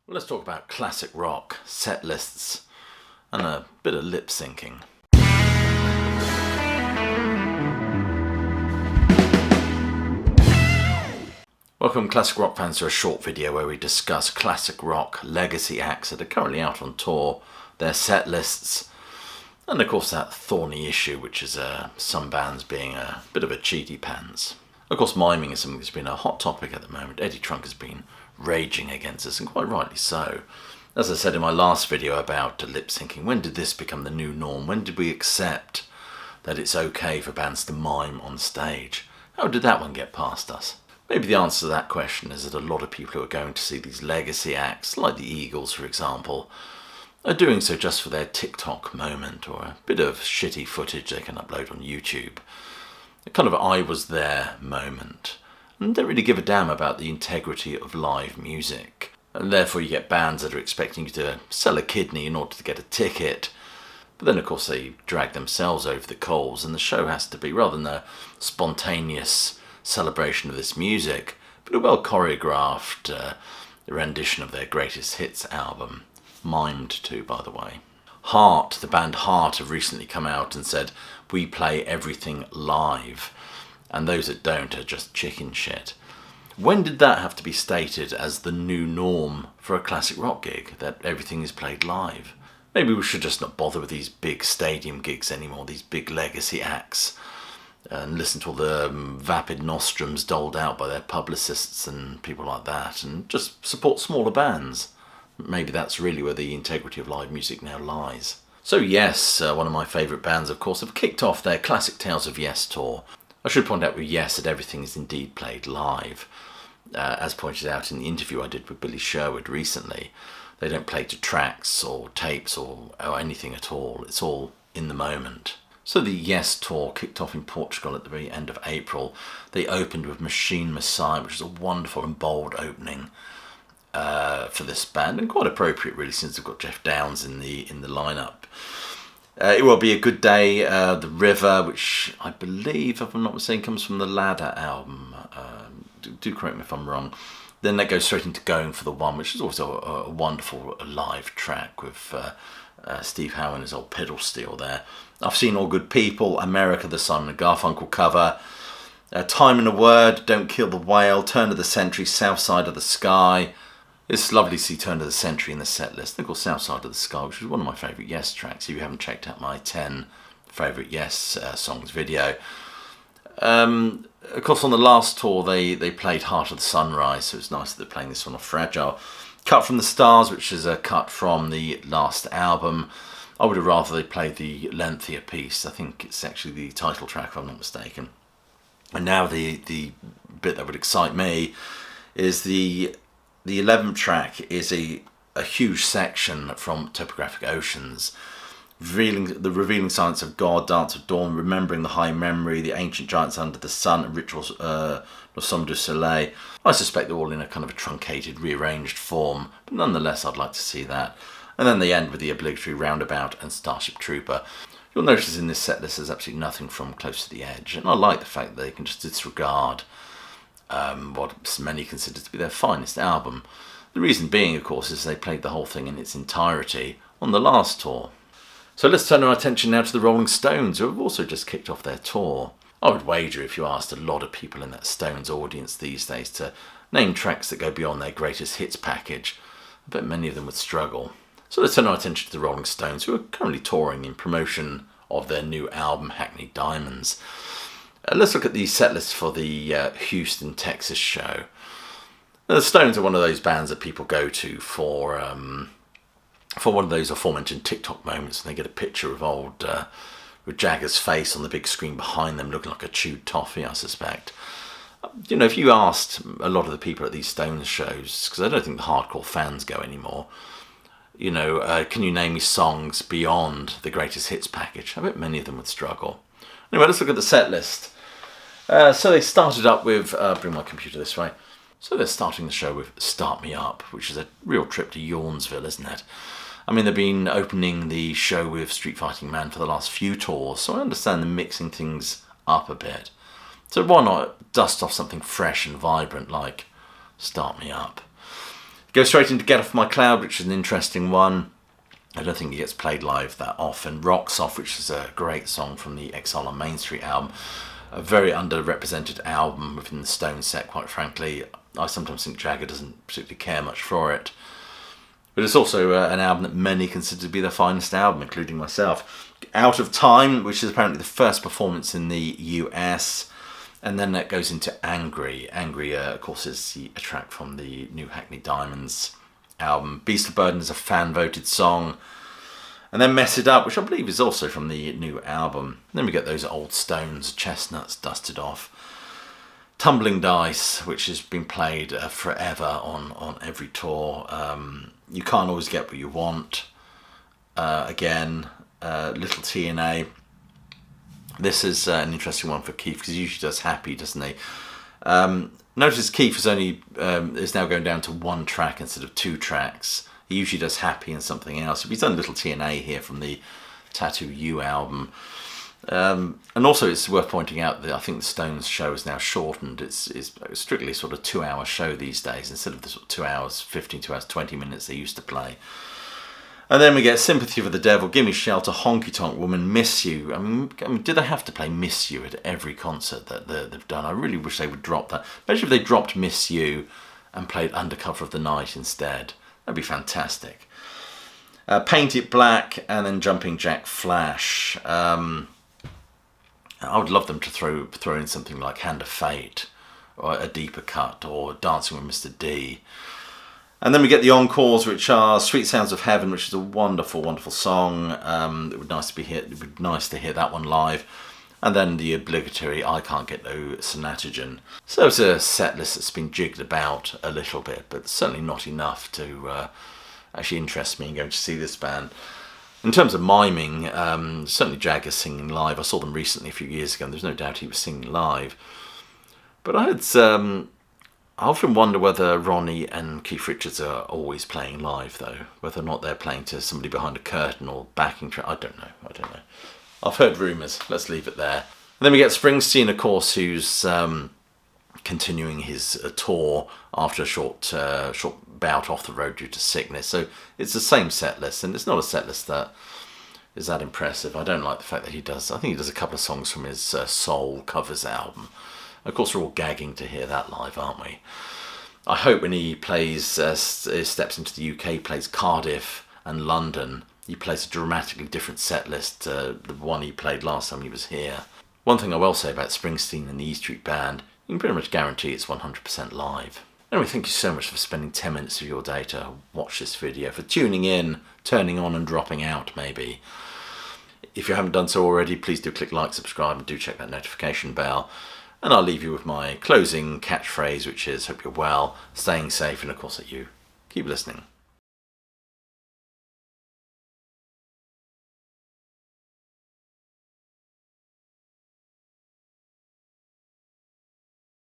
Well, let's talk about classic rock, set lists, and a bit of lip syncing. Welcome classic rock fans to a short video where we discuss classic rock legacy acts that are currently out on tour, their set lists, and of course that thorny issue which is some bands being a bit of a cheaty pants. Of course miming is something that's been a hot topic at the moment. Eddie Trunk has been raging against us, and quite rightly so. As I said in my last video about lip syncing, when did this become the new norm? When did we accept that it's okay for bands to mime on stage? How did that one get past us? Maybe the answer to that question is that a lot of people who are going to see these legacy acts, like the Eagles for example, are doing so just for their TikTok moment or a bit of shitty footage they can upload on YouTube. A kind of I was there moment. And don't really give a damn about the integrity of live music. And therefore you get bands that are expecting you to sell a kidney in order to get a ticket. But then of course they drag themselves over the coals, and the show has to be, rather than a spontaneous celebration of this music, but a well choreographed rendition of their greatest hits album. Mimed to, by the way. Heart, the band Heart, have recently come out and said, we play everything live. And those that don't are just chicken shit. When did that have to be stated as the new norm for a classic rock gig, that everything is played live? Maybe we should just not bother with these big stadium gigs anymore, these big legacy acts, and listen to all the vapid nostrums doled out by their publicists and people like that, and just support smaller bands. Maybe that's really where the integrity of live music now lies. So Yes, one of my favourite bands of course, have kicked off their Classic Tales of Yes tour. I should point out with Yes that everything is indeed played live. As pointed out in the interview I did with Billy Sherwood recently, they don't play to tracks or tapes or anything at all. It's all in the moment. So the Yes tour kicked off in Portugal at the very end of April. They opened with Machine Messiah, which is a wonderful and bold opening for this band, and quite appropriate really, since they've got Jeff Downes in the lineup. It Will Be a Good Day, The River, which I believe, if I'm not mistaken, comes from the Ladder album. Do correct me if I'm wrong. Then that goes straight into Going for the One, which is also a wonderful live track with Steve Howe and his old pedal steel there. I've Seen All Good People, America, the Simon & Garfunkel cover, Time in a Word, Don't Kill the Whale, Turn of the Century, South Side of the Sky. It's lovely to see Turn of the Century in the set list. They've got South Side of the Sky, which is one of my favourite Yes tracks. If you haven't checked out my 10 favourite Yes songs video. Of course, on the last tour, they played Heart of the Sunrise, so it's nice that they're playing this one off Fragile. Cut from the Stars, which is a cut from the last album. I would have rather they played the lengthier piece. I think it's actually the title track, if I'm not mistaken. And now the bit that would excite me is the 11th track is a huge section from Topographic Oceans, revealing silence of God, Dance of Dawn, Remembering the High Memory, The Ancient Giants Under the Sun, and Rituals Le Somme du Soleil. I suspect they're all in a kind of a truncated, rearranged form, but nonetheless I'd like to see that. And then they end with the obligatory Roundabout and Starship Trooper. You'll notice in this set list there's absolutely nothing from Close to the Edge, and I like the fact that they can just disregard what many consider to be their finest album. The reason being, of course, is they played the whole thing in its entirety on the last tour. So let's turn our attention now to the Rolling Stones, who have also just kicked off their tour. I would wager if you asked a lot of people in that Stones audience these days to name tracks that go beyond their greatest hits package, I bet many of them would struggle. So let's turn our attention to the Rolling Stones, who are currently touring in promotion of their new album, Hackney Diamonds. Let's look at the set list for the Houston, Texas show. The Stones are one of those bands that people go to for one of those aforementioned TikTok moments, and they get a picture of old with Jagger's face on the big screen behind them, looking like a chewed toffee, I suspect. You know, if you asked a lot of the people at these Stones shows, because I don't think the hardcore fans go anymore, you know, can you name me songs beyond the greatest hits package? I bet many of them would struggle. Anyway, let's look at the set list. So they started up with, bring my computer this way. So they're starting the show with Start Me Up, which is a real trip to Yawnsville, isn't it? I mean, they've been opening the show with Street Fighting Man for the last few tours, so I understand them mixing things up a bit. So why not dust off something fresh and vibrant like Start Me Up? Go straight into Get Off My Cloud, which is an interesting one. I don't think it gets played live that often. Rocks Off, which is a great song from the Exile on Main Street album. A very underrepresented album within the Stones set, quite frankly. I sometimes think Jagger doesn't particularly care much for it. But it's also an album that many consider to be their finest album, including myself. Out of Time, which is apparently the first performance in the US. And then that goes into Angry. Angry, of course, is a track from the new Hackney Diamonds album. Beast of Burden is a fan-voted song. And then Mess It Up, which I believe is also from the new album. And then we get those old Stones chestnuts dusted off. Tumbling Dice, which has been played forever on every tour. You Can't Always Get What You Want. Again, Little TNA. This is an interesting one for Keith because he usually does Happy, doesn't he? Notice Keith is now going down to one track instead of two tracks. He usually does Happy and something else. He's done Little TNA here from the Tattoo You album. And also it's worth pointing out that I think the Stones show is now shortened. It's strictly sort of 2-hour show these days instead of the sort of 2 hours, 15, 2 hours, 20 minutes they used to play. And then we get Sympathy for the Devil, Gimme Shelter, Honky Tonk Woman, Miss You. I mean, do they have to play Miss You at every concert that they've done? I really wish they would drop that. Imagine if they dropped Miss You and played Undercover of the Night instead. That'd be fantastic. Paint It Black, and then Jumping Jack Flash. I would love them to throw in something like Hand of Fate, or A Deeper Cut, or Dancing with Mr. D. And then we get the encores, which are Sweet Sounds of Heaven, which is a wonderful, wonderful song. It would be nice to hear that one live. And then the obligatory I Can't Get No Sonatogen. So it's a set list that's been jigged about a little bit, but certainly not enough to actually interest me in going to see this band. In terms of miming, certainly Jagger's singing live. I saw them recently a few years ago, and there's no doubt he was singing live. But I often wonder whether Ronnie and Keith Richards are always playing live, though. Whether or not they're playing to somebody behind a curtain or backing track. I don't know. I've heard rumours. Let's leave it there. And then we get Springsteen, of course, who's continuing his tour after a short bout off the road due to sickness. So it's the same set list, and it's not a set list that is that impressive. I don't like the fact that I think he does a couple of songs from his Soul covers album. Of course, we're all gagging to hear that live, aren't we? I hope when he plays, steps into the UK, plays Cardiff and London, he plays a dramatically different set list to the one he played last time he was here. One thing I will say about Springsteen and the E Street Band, you can pretty much guarantee it's 100% live. Anyway, thank you so much for spending 10 minutes of your day to watch this video, for tuning in, turning on and dropping out maybe. If you haven't done so already, please do click like, subscribe, and do check that notification bell. And I'll leave you with my closing catchphrase, which is, hope you're well, staying safe, and of course that you keep listening.